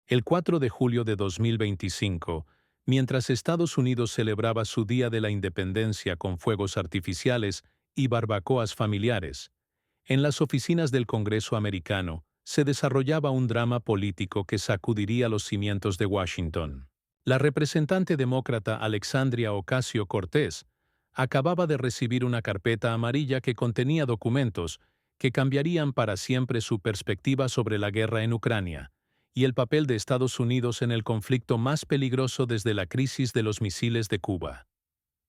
El 4 de julio de 2025, mientras Estados Unidos celebraba su Día de la Independencia con fuegos artificiales y barbacoas familiares, en las oficinas del Congreso americano se desarrollaba un drama político que sacudiría los cimientos de Washington. La representante demócrata Alexandria Ocasio-Cortez acababa de recibir una carpeta amarilla que contenía documentos que cambiarían para siempre su perspectiva sobre la guerra en Ucrania y el papel de Estados Unidos en el conflicto más peligroso desde la crisis de los misiles de Cuba.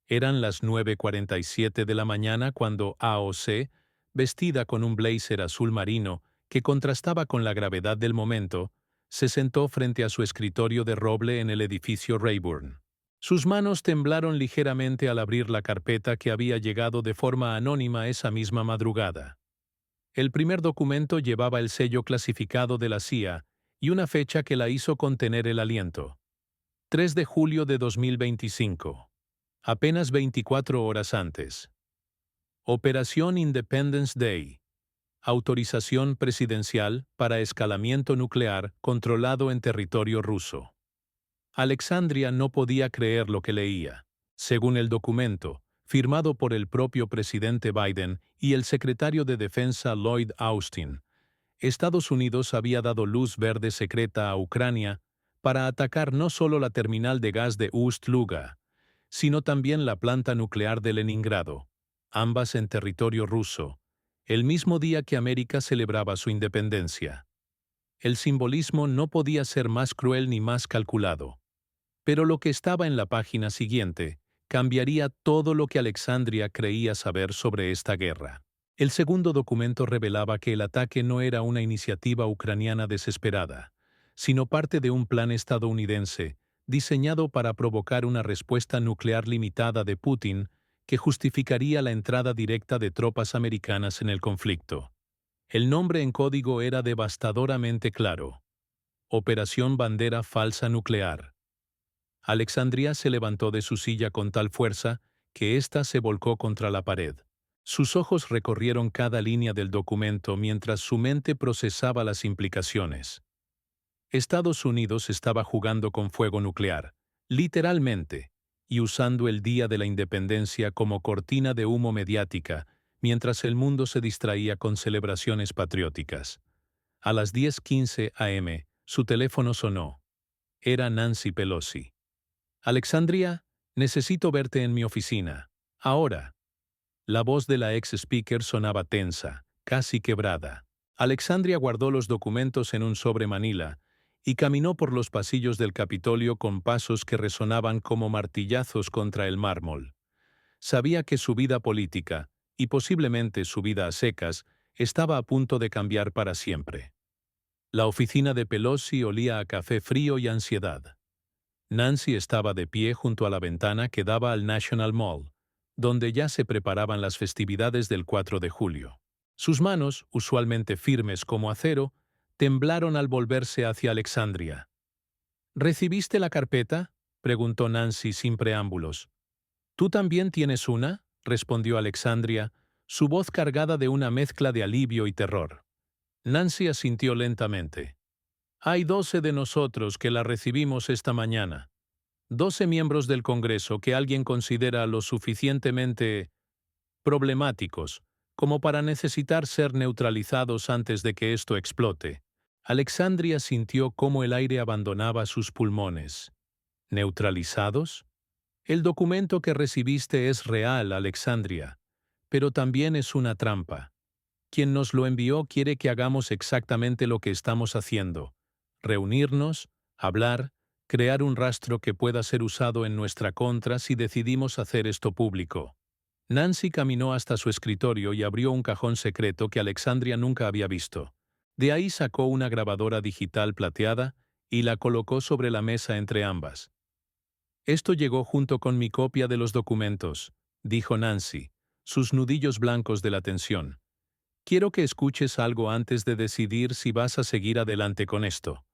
Eran las 9:47 de la mañana cuando AOC, vestida con un blazer azul marino que contrastaba con la gravedad del momento, se sentó frente a su escritorio de roble en el edificio Rayburn. Sus manos temblaron ligeramente al abrir la carpeta que había llegado de forma anónima esa misma madrugada. El primer documento llevaba el sello clasificado de la CIA y una fecha que la hizo contener el aliento. 3 de julio de 2025. Apenas 24 horas antes. Operación Independence Day. Autorización presidencial para escalamiento nuclear controlado en territorio ruso. Alexandria no podía creer lo que leía. Según el documento, firmado por el propio presidente Biden y el secretario de Defensa Lloyd Austin, Estados Unidos había dado luz verde secreta a Ucrania para atacar no solo la terminal de gas de Ust-Luga, sino también la planta nuclear de Leningrado, ambas en territorio ruso, el mismo día que América celebraba su independencia. El simbolismo no podía ser más cruel ni más calculado. Pero lo que estaba en la página siguiente cambiaría todo lo que Alexandria creía saber sobre esta guerra. El segundo documento revelaba que el ataque no era una iniciativa ucraniana desesperada, sino parte de un plan estadounidense diseñado para provocar una respuesta nuclear limitada de Putin que justificaría la entrada directa de tropas americanas en el conflicto. El nombre en código era devastadoramente claro: Operación Bandera Falsa Nuclear. Alexandria se levantó de su silla con tal fuerza que ésta se volcó contra la pared. Sus ojos recorrieron cada línea del documento mientras su mente procesaba las implicaciones. Estados Unidos estaba jugando con fuego nuclear, literalmente, y usando el Día de la Independencia como cortina de humo mediática, mientras el mundo se distraía con celebraciones patrióticas. A las 10:15 a.m., su teléfono sonó. Era Nancy Pelosi. Alexandria, necesito verte en mi oficina. Ahora. La voz de la ex-speaker sonaba tensa, casi quebrada. Alexandria guardó los documentos en un sobre manila y caminó por los pasillos del Capitolio con pasos que resonaban como martillazos contra el mármol. Sabía que su vida política, y posiblemente su vida a secas, estaba a punto de cambiar para siempre. La oficina de Pelosi olía a café frío y ansiedad. Nancy estaba de pie junto a la ventana que daba al National Mall, donde ya se preparaban las festividades del 4 de julio. Sus manos, usualmente firmes como acero, temblaron al volverse hacia Alexandria. ¿Recibiste la carpeta?, preguntó Nancy sin preámbulos. ¿Tú también tienes una?, respondió Alexandria, su voz cargada de una mezcla de alivio y terror. Nancy asintió lentamente. Hay 12 de nosotros que la recibimos esta mañana. 12 miembros del Congreso que alguien considera lo suficientemente problemáticos como para necesitar ser neutralizados antes de que esto explote. Alexandria sintió cómo el aire abandonaba sus pulmones. ¿Neutralizados? El documento que recibiste es real, Alexandria, pero también es una trampa. Quien nos lo envió quiere que hagamos exactamente lo que estamos haciendo: reunirnos, hablar, crear un rastro que pueda ser usado en nuestra contra si decidimos hacer esto público. Nancy caminó hasta su escritorio y abrió un cajón secreto que Alexandria nunca había visto. De ahí sacó una grabadora digital plateada y la colocó sobre la mesa entre ambas. Esto llegó junto con mi copia de los documentos, dijo Nancy, sus nudillos blancos de la tensión. Quiero que escuches algo antes de decidir si vas a seguir adelante con esto.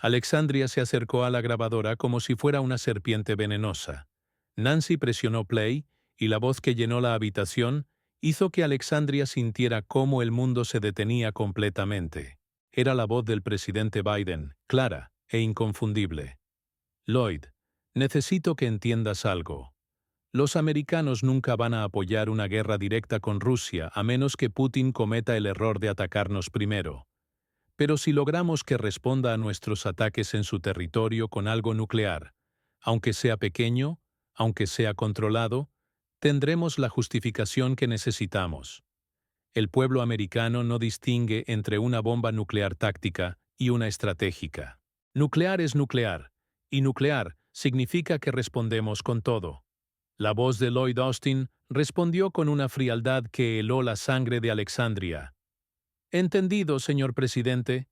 Alexandria se acercó a la grabadora como si fuera una serpiente venenosa. Nancy presionó play y la voz que llenó la habitación hizo que Alexandria sintiera cómo el mundo se detenía completamente. Era la voz del presidente Biden, clara, e inconfundible. Lloyd, necesito que entiendas algo. Los americanos nunca van a apoyar una guerra directa con Rusia a menos que Putin cometa el error de atacarnos primero. Pero si logramos que responda a nuestros ataques en su territorio con algo nuclear, aunque sea pequeño, aunque sea controlado, tendremos la justificación que necesitamos. El pueblo americano no distingue entre una bomba nuclear táctica y una estratégica. Nuclear es nuclear, y nuclear significa que respondemos con todo. La voz de Lloyd Austin respondió con una frialdad que heló la sangre de Alexandria. Entendido, señor presidente.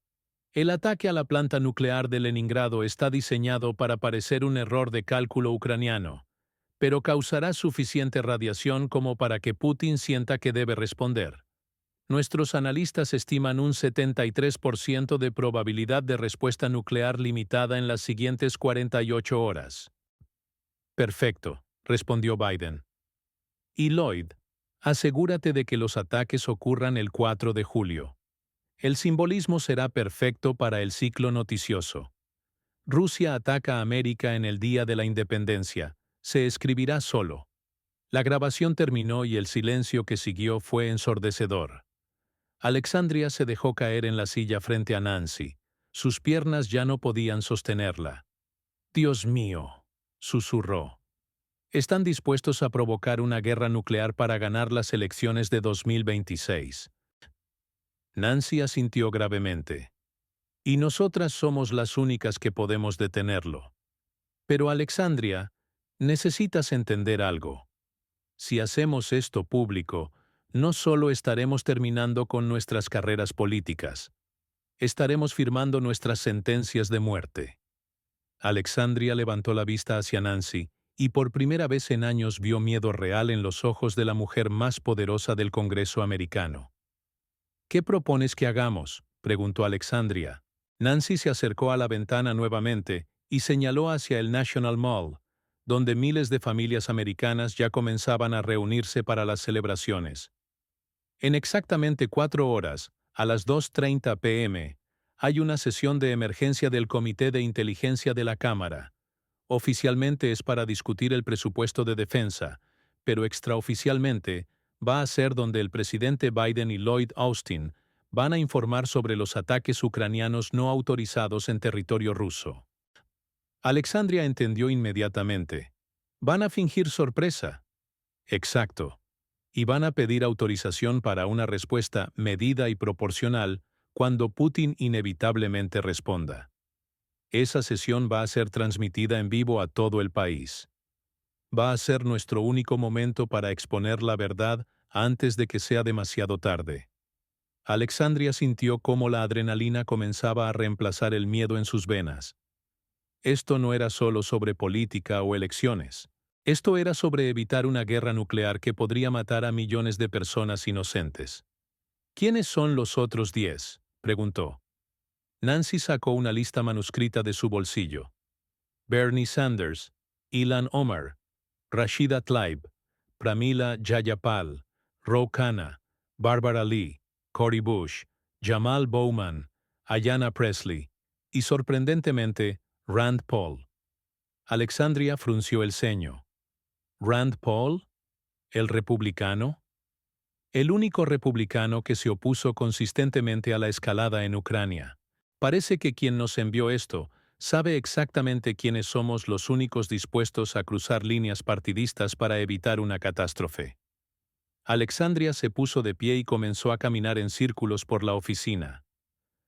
El ataque a la planta nuclear de Leningrado está diseñado para parecer un error de cálculo ucraniano, pero causará suficiente radiación como para que Putin sienta que debe responder. Nuestros analistas estiman un 73% de probabilidad de respuesta nuclear limitada en las siguientes 48 horas. Perfecto, respondió Biden. Y Lloyd, asegúrate de que los ataques ocurran el 4 de julio. El simbolismo será perfecto para el ciclo noticioso. Rusia ataca a América en el Día de la Independencia. Se escribirá solo. La grabación terminó y el silencio que siguió fue ensordecedor. Alexandria se dejó caer en la silla frente a Nancy. Sus piernas ya no podían sostenerla. «Dios mío», susurró. «Están dispuestos a provocar una guerra nuclear para ganar las elecciones de 2026. Nancy asintió gravemente. «Y nosotras somos las únicas que podemos detenerlo. Pero Alexandria, necesitas entender algo. Si hacemos esto público, no solo estaremos terminando con nuestras carreras políticas, estaremos firmando nuestras sentencias de muerte». Alexandria levantó la vista hacia Nancy y por primera vez en años vio miedo real en los ojos de la mujer más poderosa del Congreso americano. «¿Qué propones que hagamos?», preguntó Alexandria. Nancy se acercó a la ventana nuevamente y señaló hacia el National Mall, donde miles de familias americanas ya comenzaban a reunirse para las celebraciones. En exactamente 4 horas, a las 2:30 p.m., hay una sesión de emergencia del Comité de Inteligencia de la Cámara. Oficialmente es para discutir el presupuesto de defensa, pero extraoficialmente va a ser donde el presidente Biden y Lloyd Austin van a informar sobre los ataques ucranianos no autorizados en territorio ruso. Alexandria entendió inmediatamente. Van a fingir sorpresa. Exacto. Y van a pedir autorización para una respuesta medida y proporcional cuando Putin inevitablemente responda. Esa sesión va a ser transmitida en vivo a todo el país. Va a ser nuestro único momento para exponer la verdad antes de que sea demasiado tarde. Alexandria sintió cómo la adrenalina comenzaba a reemplazar el miedo en sus venas. Esto no era solo sobre política o elecciones. Esto era sobre evitar una guerra nuclear que podría matar a millones de personas inocentes. «¿Quiénes son los otros 10?», preguntó. Nancy sacó una lista manuscrita de su bolsillo. Bernie Sanders, Ilhan Omar, Rashida Tlaib, Pramila Jayapal, Ro Khanna, Barbara Lee, Cori Bush, Jamal Bowman, Ayanna Pressley y, sorprendentemente, Rand Paul. Alexandria frunció el ceño. ¿Rand Paul? ¿El republicano? El único republicano que se opuso consistentemente a la escalada en Ucrania. Parece que quien nos envió esto sabe exactamente quiénes somos los únicos dispuestos a cruzar líneas partidistas para evitar una catástrofe. Alexandria se puso de pie y comenzó a caminar en círculos por la oficina.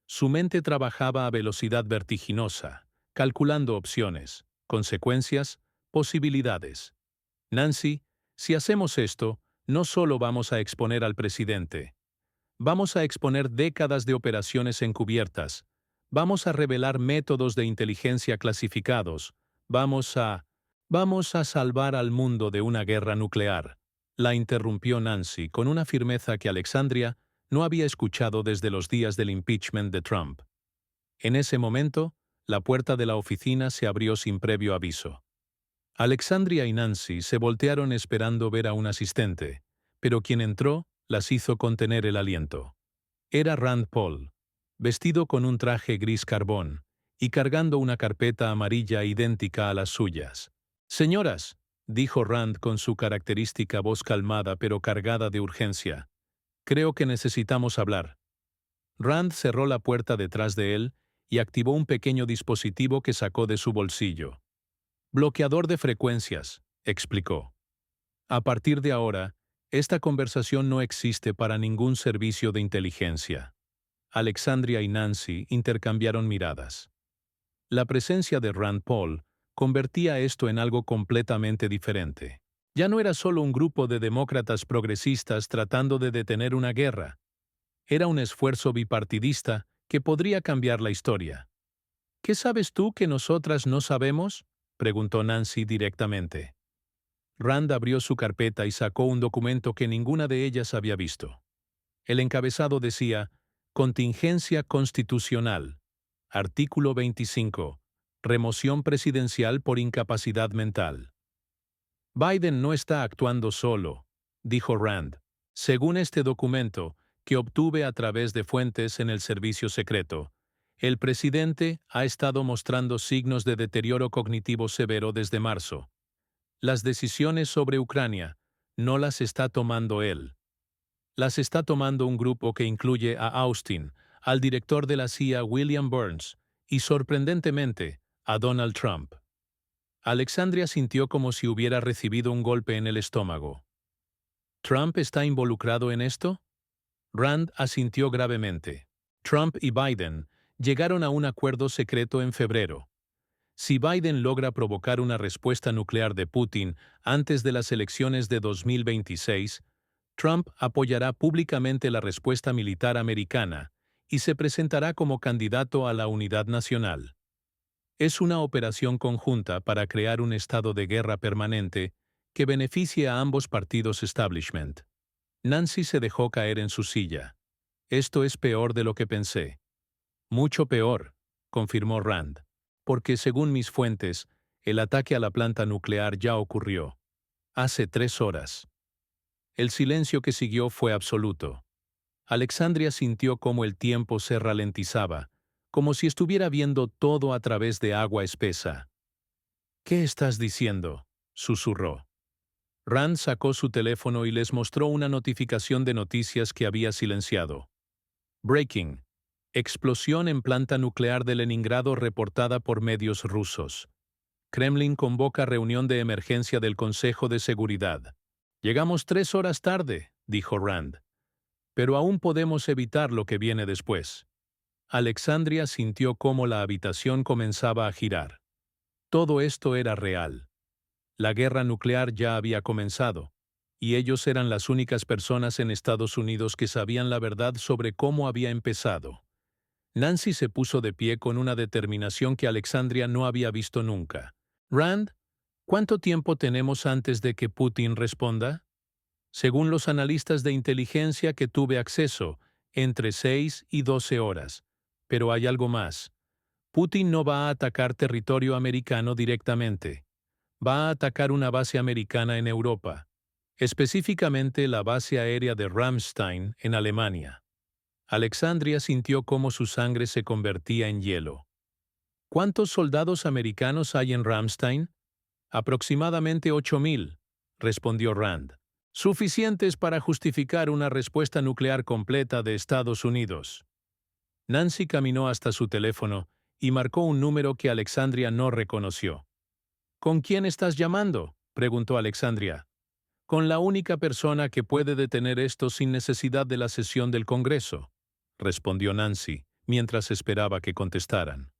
Su mente trabajaba a velocidad vertiginosa, calculando opciones, consecuencias, posibilidades. Nancy, si hacemos esto, no solo vamos a exponer al presidente. Vamos a exponer décadas de operaciones encubiertas. Vamos a revelar métodos de inteligencia clasificados. Vamos a salvar al mundo de una guerra nuclear. La interrumpió Nancy con una firmeza que Alexandria no había escuchado desde los días del impeachment de Trump. En ese momento, la puerta de la oficina se abrió sin previo aviso. Alexandria y Nancy se voltearon esperando ver a un asistente, pero quien entró las hizo contener el aliento. Era Rand Paul, vestido con un traje gris carbón, y cargando una carpeta amarilla idéntica a las suyas. «Señoras», dijo Rand con su característica voz calmada pero cargada de urgencia, «creo que necesitamos hablar». Rand cerró la puerta detrás de él y activó un pequeño dispositivo que sacó de su bolsillo. «Bloqueador de frecuencias», explicó. «A partir de ahora, esta conversación no existe para ningún servicio de inteligencia». Alexandria y Nancy intercambiaron miradas. La presencia de Rand Paul convertía esto en algo completamente diferente. Ya no era solo un grupo de demócratas progresistas tratando de detener una guerra. Era un esfuerzo bipartidista que podría cambiar la historia. «¿Qué sabes tú que nosotras no sabemos?», preguntó Nancy directamente. Rand abrió su carpeta y sacó un documento que ninguna de ellas había visto. El encabezado decía, «Contingencia constitucional. Artículo 25. Remoción presidencial por incapacidad mental». «Biden no está actuando solo», dijo Rand. «Según este documento, que obtuve a través de fuentes en el servicio secreto, el presidente ha estado mostrando signos de deterioro cognitivo severo desde marzo. Las decisiones sobre Ucrania no las está tomando él. Las está tomando un grupo que incluye a Austin, al director de la CIA William Burns, y sorprendentemente, a Donald Trump». Alexandria sintió como si hubiera recibido un golpe en el estómago. «¿Trump está involucrado en esto?». Rand asintió gravemente. Trump y Biden llegaron a un acuerdo secreto en febrero. Si Biden logra provocar una respuesta nuclear de Putin antes de las elecciones de 2026, Trump apoyará públicamente la respuesta militar americana y se presentará como candidato a la unidad nacional. Es una operación conjunta para crear un estado de guerra permanente que beneficie a ambos partidos establishment. Nancy se dejó caer en su silla. «Esto es peor de lo que pensé». «Mucho peor», confirmó Rand, «porque según mis fuentes, el ataque a la planta nuclear ya ocurrió. Hace 3 horas». El silencio que siguió fue absoluto. Alexandria sintió cómo el tiempo se ralentizaba, como si estuviera viendo todo a través de agua espesa. «¿Qué estás diciendo?», susurró. Rand sacó su teléfono y les mostró una notificación de noticias que había silenciado. «Breaking. Explosión en planta nuclear de Leningrado reportada por medios rusos. Kremlin convoca reunión de emergencia del Consejo de Seguridad». «Llegamos 3 horas tarde», dijo Rand. «Pero aún podemos evitar lo que viene después». Alexandria sintió cómo la habitación comenzaba a girar. Todo esto era real. La guerra nuclear ya había comenzado, y ellos eran las únicas personas en Estados Unidos que sabían la verdad sobre cómo había empezado. Nancy se puso de pie con una determinación que Alexandria no había visto nunca. «Rand, ¿cuánto tiempo tenemos antes de que Putin responda?» «Según los analistas de inteligencia que tuve acceso, entre 6 y 12 horas. Pero hay algo más. Putin no va a atacar territorio americano directamente. Va a atacar una base americana en Europa, específicamente la base aérea de Ramstein en Alemania». Alexandria sintió cómo su sangre se convertía en hielo. «¿Cuántos soldados americanos hay en Ramstein?» «Aproximadamente 8,000», respondió Rand. «Suficientes para justificar una respuesta nuclear completa de Estados Unidos». Nancy caminó hasta su teléfono y marcó un número que Alexandria no reconoció. «¿Con quién estás llamando?», preguntó Alexandria. «Con la única persona que puede detener esto sin necesidad de la sesión del Congreso», respondió Nancy, mientras esperaba que contestaran.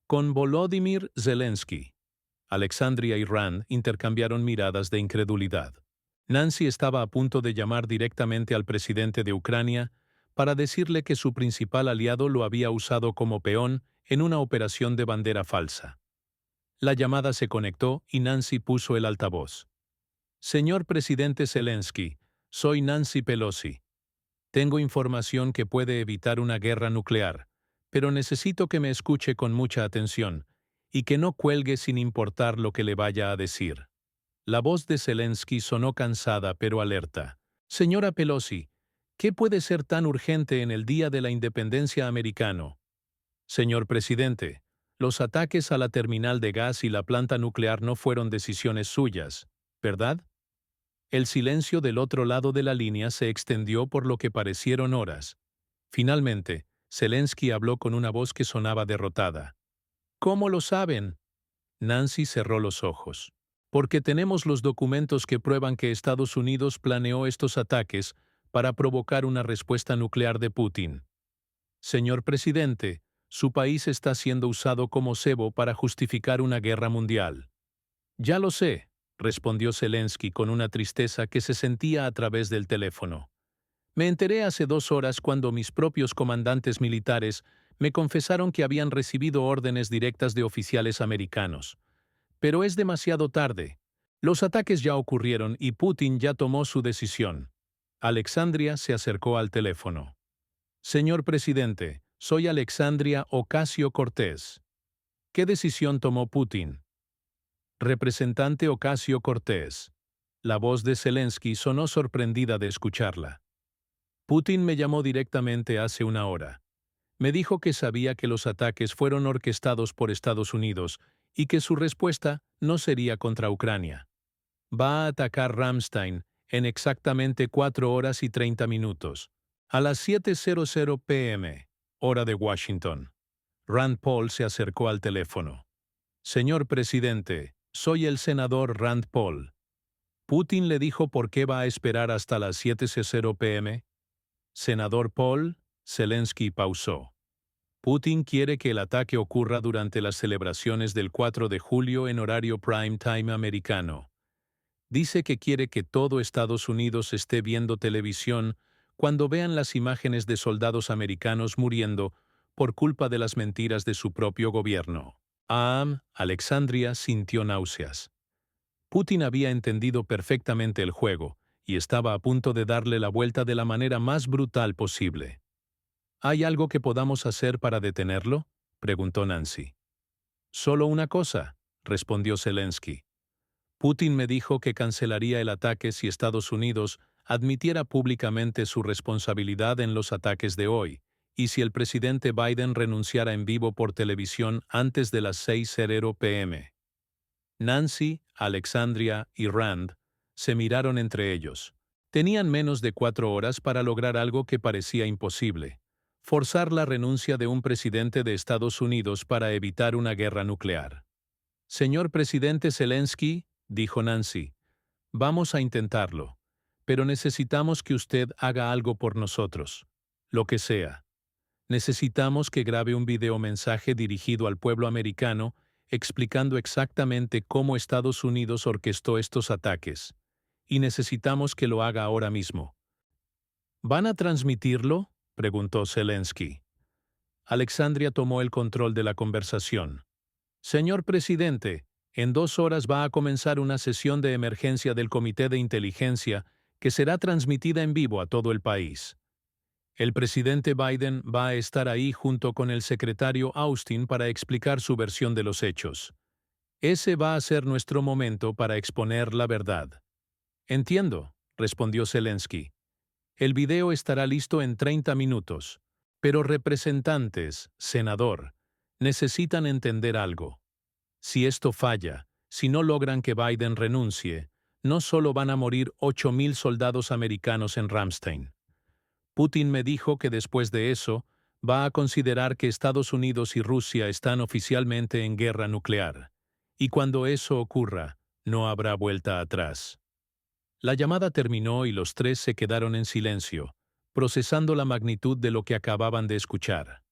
«Con Volodymyr Zelensky». Alexandria y Rand intercambiaron miradas de incredulidad. Nancy estaba a punto de llamar directamente al presidente de Ucrania para decirle que su principal aliado lo había usado como peón en una operación de bandera falsa. La llamada se conectó y Nancy puso el altavoz. «Señor presidente Zelensky, soy Nancy Pelosi. Tengo información que puede evitar una guerra nuclear, pero necesito que me escuche con mucha atención y que no cuelgue sin importar lo que le vaya a decir». La voz de Zelensky sonó cansada pero alerta. «Señora Pelosi, ¿qué puede ser tan urgente en el Día de la Independencia americano?» «Señor presidente, Los ataques a la terminal de gas y la planta nuclear no fueron decisiones suyas, ¿verdad? El silencio del otro lado de la línea se extendió por lo que parecieron horas. Finalmente, Zelensky habló con una voz que sonaba derrotada. ¿Cómo lo saben? Nancy cerró los ojos. Porque tenemos los documentos que prueban que Estados Unidos planeó estos ataques para provocar una respuesta nuclear de Putin. Señor presidente, su país está siendo usado como cebo para justificar una guerra mundial. Ya lo sé, respondió Zelensky con una tristeza que se sentía a través del teléfono. Me enteré hace 2 horas cuando mis propios comandantes militares me confesaron que habían recibido órdenes directas de oficiales americanos. Pero es demasiado tarde. Los ataques ya ocurrieron y Putin ya tomó su decisión. Alexandria se acercó al teléfono. Señor presidente, soy Alexandria Ocasio-Cortez. ¿Qué decisión tomó Putin? Representante Ocasio-Cortez. La voz de Zelensky sonó sorprendida de escucharla. Putin me llamó directamente hace 1 hora. Me dijo que sabía que los ataques fueron orquestados por Estados Unidos y que su respuesta no sería contra Ucrania. Va a atacar Ramstein en exactamente 4 horas y 30 minutos, a las 7:00 p.m., hora de Washington. Rand Paul se acercó al teléfono. Señor presidente, soy el senador Rand Paul. Putin le dijo por qué va a esperar hasta las 7:00 p.m. Senador Paul, Zelensky pausó. Putin quiere que el ataque ocurra durante las celebraciones del 4 de julio en horario prime time americano. Dice que quiere que todo Estados Unidos esté viendo televisión cuando vean las imágenes de soldados americanos muriendo por culpa de las mentiras de su propio gobierno. Alexandria sintió náuseas. Putin había entendido perfectamente el juego y estaba a punto de darle la vuelta de la manera más brutal posible. ¿Hay algo que podamos hacer para detenerlo?, preguntó Nancy. Solo una cosa, respondió Zelensky. Putin me dijo que cancelaría el ataque si Estados Unidos admitiera públicamente su responsabilidad en los ataques de hoy, y si el presidente Biden renunciara en vivo por televisión antes de las 6:00 p.m. Nancy, Alexandria y Rand se miraron entre ellos. Tenían menos de 4 horas para lograr algo que parecía imposible: forzar la renuncia de un presidente de Estados Unidos para evitar una guerra nuclear. Señor presidente Zelensky, dijo Nancy, vamos a intentarlo, pero necesitamos que usted haga algo por nosotros. Lo que sea. Necesitamos que grabe un videomensaje dirigido al pueblo americano explicando exactamente cómo Estados Unidos orquestó estos ataques. Y necesitamos que lo haga ahora mismo. ¿Van a transmitirlo?, preguntó Zelensky. Alexandria tomó el control de la conversación. Señor presidente, en 2 horas va a comenzar una sesión de emergencia del Comité de Inteligencia que será transmitida en vivo a todo el país. El presidente Biden va a estar ahí junto con el secretario Austin para explicar su versión de los hechos. Ese va a ser nuestro momento para exponer la verdad. Entiendo, respondió Zelensky. El video estará listo en 30 minutos. Pero representantes, senador, necesitan entender algo. Si esto falla, si no logran que Biden renuncie, no solo van a morir 8,000 soldados americanos en Ramstein. Putin me dijo que después de eso, va a considerar que Estados Unidos y Rusia están oficialmente en guerra nuclear. Y cuando eso ocurra, no habrá vuelta atrás. La llamada terminó y los tres se quedaron en silencio, procesando la magnitud de lo que acababan de escuchar.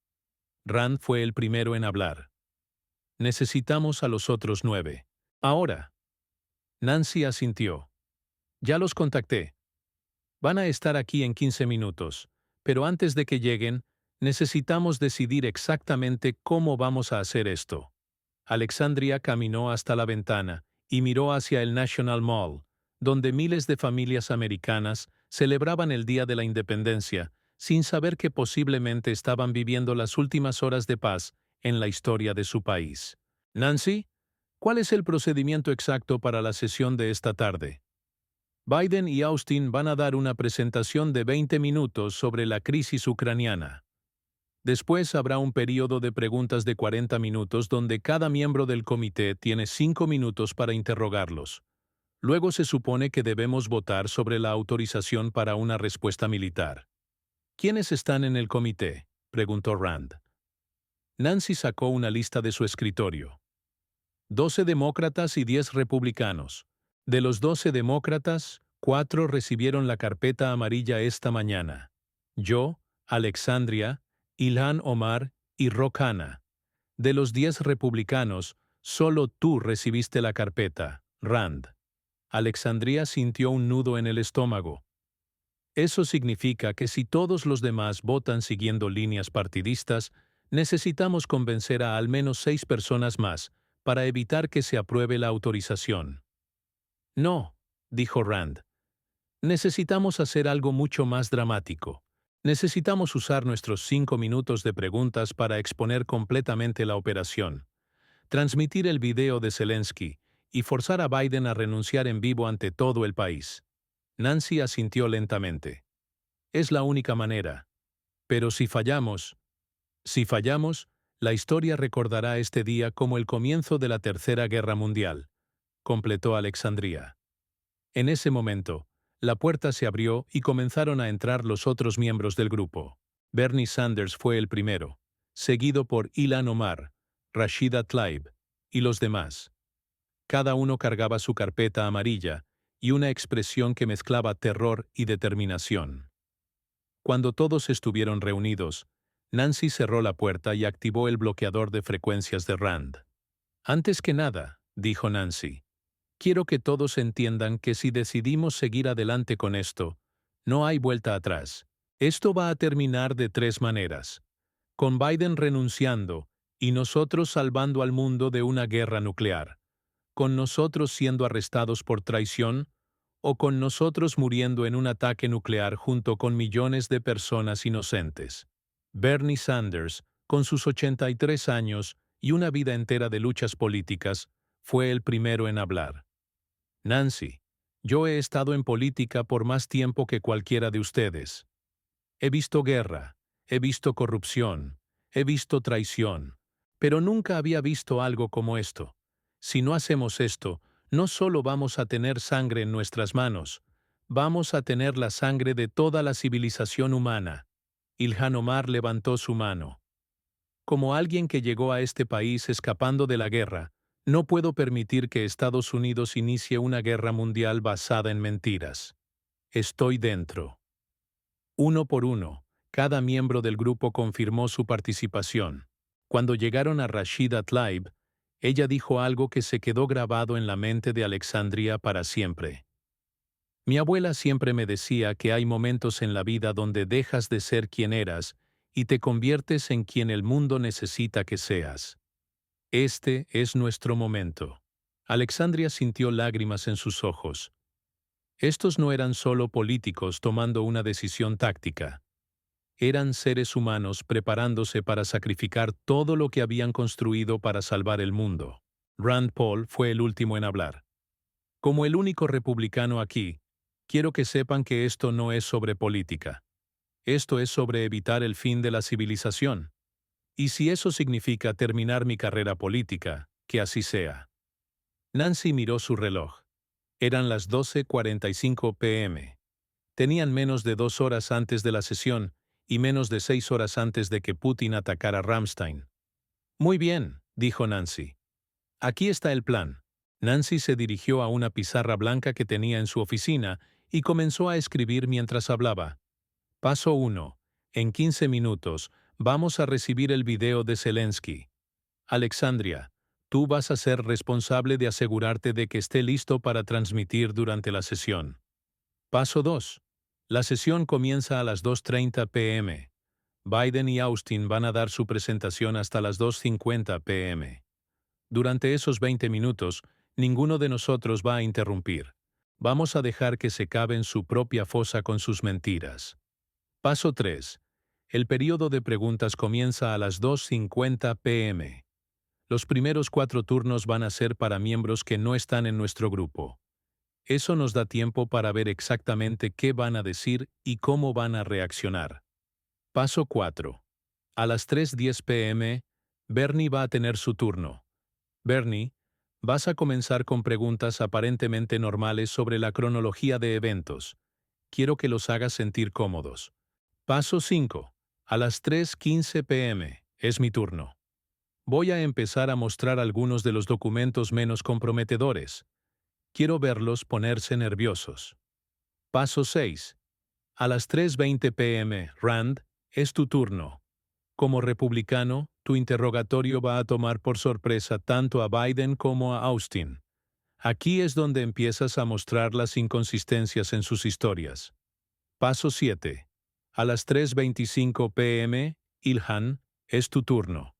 Rand fue el primero en hablar. Necesitamos a los otros 9. Ahora. Nancy asintió. Ya los contacté. Van a estar aquí en 15 minutos, pero antes de que lleguen, necesitamos decidir exactamente cómo vamos a hacer esto. Alexandria caminó hasta la ventana y miró hacia el National Mall, donde miles de familias americanas celebraban el Día de la Independencia, sin saber que posiblemente estaban viviendo las últimas horas de paz en la historia de su país. Nancy, ¿cuál es el procedimiento exacto para la sesión de esta tarde? Biden y Austin van a dar una presentación de 20 minutos sobre la crisis ucraniana. Después habrá un período de preguntas de 40 minutos donde cada miembro del comité tiene 5 minutos para interrogarlos. Luego se supone que debemos votar sobre la autorización para una respuesta militar. ¿Quiénes están en el comité?, preguntó Rand. Nancy sacó una lista de su escritorio. 12 demócratas y 10 republicanos. De los 12 demócratas, 4 recibieron la carpeta amarilla esta mañana. Yo, Alexandria, Ilhan Omar y Ro-Khanna. De los 10 republicanos, solo tú recibiste la carpeta, Rand. Alexandria sintió un nudo en el estómago. Eso significa que si todos los demás votan siguiendo líneas partidistas, necesitamos convencer a al menos 6 personas más para evitar que se apruebe la autorización. No, dijo Rand. Necesitamos hacer algo mucho más dramático. Necesitamos usar nuestros 5 minutos de preguntas para exponer completamente la operación, transmitir el video de Zelensky y forzar a Biden a renunciar en vivo ante todo el país. Nancy asintió lentamente. Es la única manera. Pero si fallamos, la historia recordará este día como el comienzo de la Tercera Guerra Mundial, completó Alexandria. En ese momento, la puerta se abrió y comenzaron a entrar los otros miembros del grupo. Bernie Sanders fue el primero, seguido por Ilhan Omar, Rashida Tlaib y los demás. Cada uno cargaba su carpeta amarilla y una expresión que mezclaba terror y determinación. Cuando todos estuvieron reunidos, Nancy cerró la puerta y activó el bloqueador de frecuencias de Rand. Antes que nada, dijo Nancy, quiero que todos entiendan que si decidimos seguir adelante con esto, no hay vuelta atrás. Esto va a terminar de 3 maneras. Con Biden renunciando y nosotros salvando al mundo de una guerra nuclear. Con nosotros siendo arrestados por traición o con nosotros muriendo en un ataque nuclear junto con millones de personas inocentes. Bernie Sanders, con sus 83 años y una vida entera de luchas políticas, fue el primero en hablar. Nancy, yo he estado en política por más tiempo que cualquiera de ustedes. He visto guerra, he visto corrupción, he visto traición, pero nunca había visto algo como esto. Si no hacemos esto, no solo vamos a tener sangre en nuestras manos, vamos a tener la sangre de toda la civilización humana. Ilhan Omar levantó su mano. Como alguien que llegó a este país escapando de la guerra, no puedo permitir que Estados Unidos inicie una guerra mundial basada en mentiras. Estoy dentro. Uno por uno, cada miembro del grupo confirmó su participación. Cuando llegaron a Rashida Tlaib, ella dijo algo que se quedó grabado en la mente de Alexandria para siempre. Mi abuela siempre me decía que hay momentos en la vida donde dejas de ser quien eras y te conviertes en quien el mundo necesita que seas. Este es nuestro momento. Alexandria sintió lágrimas en sus ojos. Estos no eran solo políticos tomando una decisión táctica. Eran seres humanos preparándose para sacrificar todo lo que habían construido para salvar el mundo. Rand Paul fue el último en hablar. Como el único republicano aquí, quiero que sepan que esto no es sobre política. Esto es sobre evitar el fin de la civilización. Y si eso significa terminar mi carrera política, que así sea. Nancy miró su reloj. Eran las 12:45 p.m. Tenían menos de 2 horas antes de la sesión y menos de 6 horas antes de que Putin atacara Ramstein. Muy bien, dijo Nancy. Aquí está el plan. Nancy se dirigió a una pizarra blanca que tenía en su oficina y comenzó a escribir mientras hablaba. Paso 1. En 15 minutos, vamos a recibir el video de Zelensky. Alexandria, tú vas a ser responsable de asegurarte de que esté listo para transmitir durante la sesión. Paso 2. La sesión comienza a las 2:30 p.m. Biden y Austin van a dar su presentación hasta las 2:50 p.m. Durante esos 20 minutos, ninguno de nosotros va a interrumpir. Vamos a dejar que se cabe en su propia fosa con sus mentiras. Paso 3. El período de preguntas comienza a las 2:50 p.m. Los primeros 4 turnos van a ser para miembros que no están en nuestro grupo. Eso nos da tiempo para ver exactamente qué van a decir y cómo van a reaccionar. Paso 4. A las 3:10 p.m., Bernie va a tener su turno. Bernie, vas a comenzar con preguntas aparentemente normales sobre la cronología de eventos. Quiero que los hagas sentir cómodos. Paso 5. A las 3:15 p.m. es mi turno. Voy a empezar a mostrar algunos de los documentos menos comprometedores. Quiero verlos ponerse nerviosos. Paso 6. A las 3:20 p.m., Rand, es tu turno. Como republicano, tu interrogatorio va a tomar por sorpresa tanto a Biden como a Austin. Aquí es donde empiezas a mostrar las inconsistencias en sus historias. Paso 7. A las 3:25 p.m., Ilhan, es tu turno.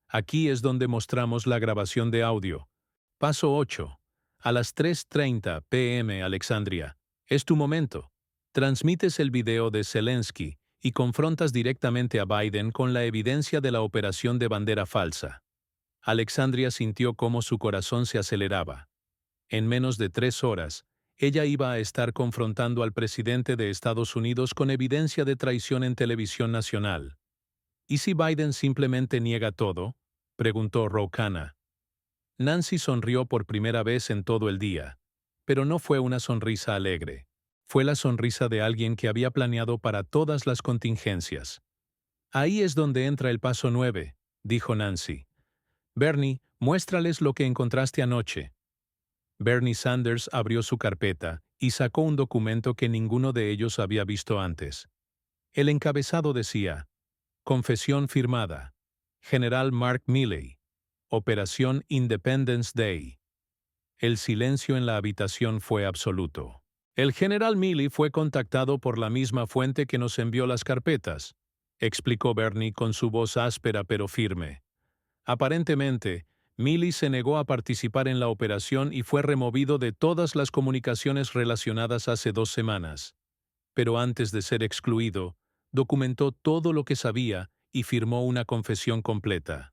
Aquí es donde mostramos la grabación de audio. Paso 8. A las 3:30 p.m., Alexandria, es tu momento. Transmites el video de Zelensky y confrontas directamente a Biden con la evidencia de la operación de bandera falsa. Alexandria sintió cómo su corazón se aceleraba. En menos de 3 horas, ella iba a estar confrontando al presidente de Estados Unidos con evidencia de traición en televisión nacional. ¿Y si Biden simplemente niega todo?, preguntó Ro Khanna. Nancy sonrió por primera vez en todo el día, pero no fue una sonrisa alegre. Fue la sonrisa de alguien que había planeado para todas las contingencias. Ahí es donde entra el paso 9, dijo Nancy. Bernie, muéstrales lo que encontraste anoche. Bernie Sanders abrió su carpeta y sacó un documento que ninguno de ellos había visto antes. El encabezado decía: Confesión firmada. General Mark Milley. Operación Independence Day. El silencio en la habitación fue absoluto. El general Milley fue contactado por la misma fuente que nos envió las carpetas, explicó Bernie con su voz áspera pero firme. Aparentemente, Milley se negó a participar en la operación y fue removido de todas las comunicaciones relacionadas hace 2 semanas. Pero antes de ser excluido, documentó todo lo que sabía y firmó una confesión completa.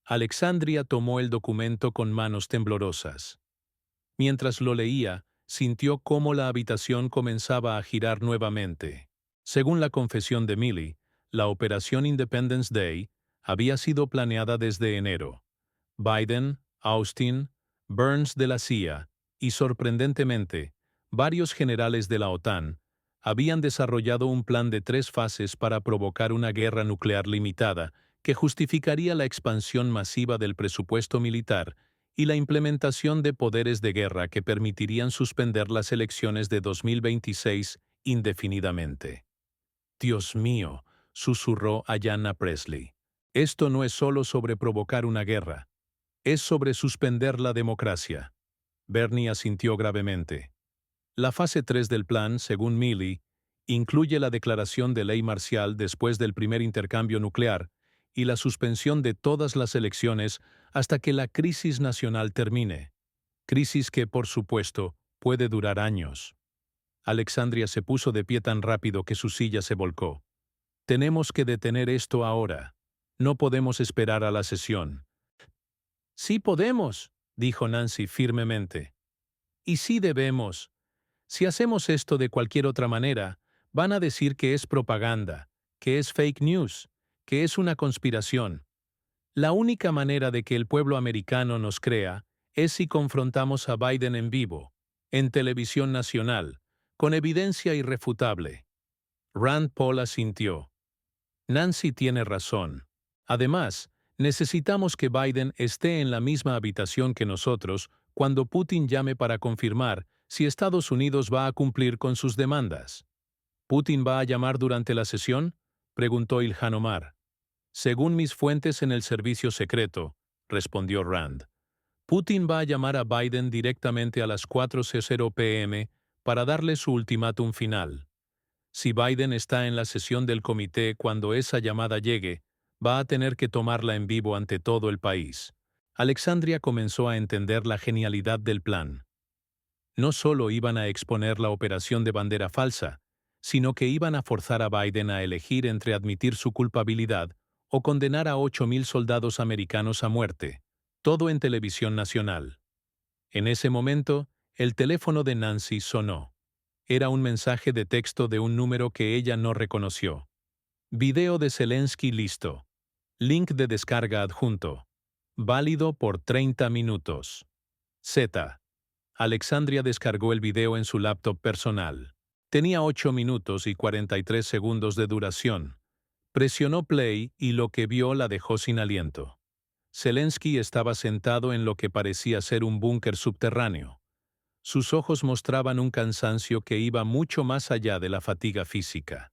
Alexandria tomó el documento con manos temblorosas. Mientras lo leía, sintió cómo la habitación comenzaba a girar nuevamente. Según la confesión de Milley, la operación Independence Day había sido planeada desde enero. Biden, Austin, Burns de la CIA y, sorprendentemente, varios generales de la OTAN habían desarrollado un plan de 3 fases para provocar una guerra nuclear limitada que justificaría la expansión masiva del presupuesto militar y la implementación de poderes de guerra que permitirían suspender las elecciones de 2026 indefinidamente. Dios mío, susurró Ayanna Pressley. Esto no es solo sobre provocar una guerra, es sobre suspender la democracia. Bernie asintió gravemente. La fase 3 del plan, según Milley, incluye la declaración de ley marcial después del primer intercambio nuclear y la suspensión de todas las elecciones hasta que la crisis nacional termine. Crisis que, por supuesto, puede durar años. Alexandria se puso de pie tan rápido que su silla se volcó. Tenemos que detener esto ahora. No podemos esperar a la sesión. Sí podemos, dijo Nancy firmemente. Y sí debemos. Si hacemos esto de cualquier otra manera, van a decir que es propaganda, que es fake news, que es una conspiración. La única manera de que el pueblo americano nos crea es si confrontamos a Biden en vivo, en televisión nacional, con evidencia irrefutable. Rand Paul asintió. Nancy tiene razón. Además, necesitamos que Biden esté en la misma habitación que nosotros cuando Putin llame para confirmar si Estados Unidos va a cumplir con sus demandas. ¿Putin va a llamar durante la sesión?, preguntó Ilhan Omar. Según mis fuentes en el servicio secreto, respondió Rand. Putin va a llamar a Biden directamente a las 4:00 p.m. para darle su ultimátum final. Si Biden está en la sesión del comité cuando esa llamada llegue, va a tener que tomarla en vivo ante todo el país. Alexandria comenzó a entender la genialidad del plan. No solo iban a exponer la operación de bandera falsa, sino que iban a forzar a Biden a elegir entre admitir su culpabilidad o condenar a 8,000 soldados americanos a muerte, todo en televisión nacional. En ese momento, el teléfono de Nancy sonó. Era un mensaje de texto de un número que ella no reconoció. Video de Zelensky listo. Link de descarga adjunto. Válido por 30 minutos. Z. Alexandria descargó el video en su laptop personal. Tenía 8 minutos y 43 segundos de duración. Presionó play y lo que vio la dejó sin aliento. Zelensky estaba sentado en lo que parecía ser un búnker subterráneo. Sus ojos mostraban un cansancio que iba mucho más allá de la fatiga física.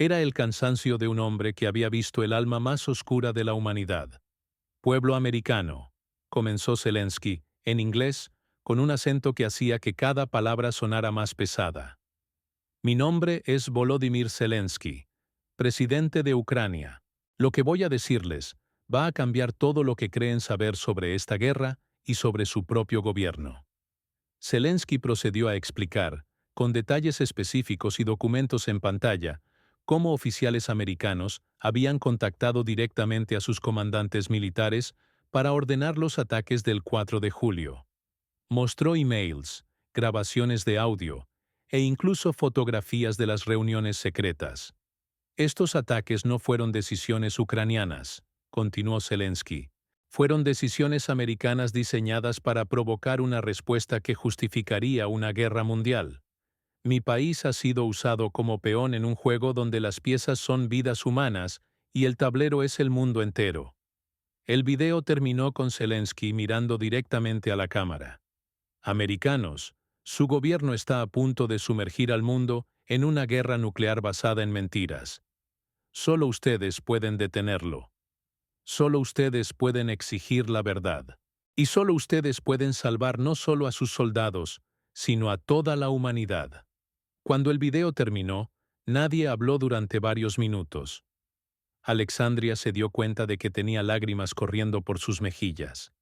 Era el cansancio de un hombre que había visto el alma más oscura de la humanidad. Pueblo americano, comenzó Zelensky, en inglés, con un acento que hacía que cada palabra sonara más pesada. Mi nombre es Volodymyr Zelensky, presidente de Ucrania. Lo que voy a decirles va a cambiar todo lo que creen saber sobre esta guerra y sobre su propio gobierno. Zelensky procedió a explicar, con detalles específicos y documentos en pantalla, cómo oficiales americanos habían contactado directamente a sus comandantes militares para ordenar los ataques del 4 de julio. Mostró emails, grabaciones de audio e incluso fotografías de las reuniones secretas. Estos ataques no fueron decisiones ucranianas, continuó Zelensky. Fueron decisiones americanas diseñadas para provocar una respuesta que justificaría una guerra mundial. Mi país ha sido usado como peón en un juego donde las piezas son vidas humanas y el tablero es el mundo entero. El video terminó con Zelensky mirando directamente a la cámara. Americanos, su gobierno está a punto de sumergir al mundo en una guerra nuclear basada en mentiras. Solo ustedes pueden detenerlo. Solo ustedes pueden exigir la verdad. Y solo ustedes pueden salvar no solo a sus soldados, sino a toda la humanidad. Cuando el video terminó, nadie habló durante varios minutos. Alexandria se dio cuenta de que tenía lágrimas corriendo por sus mejillas.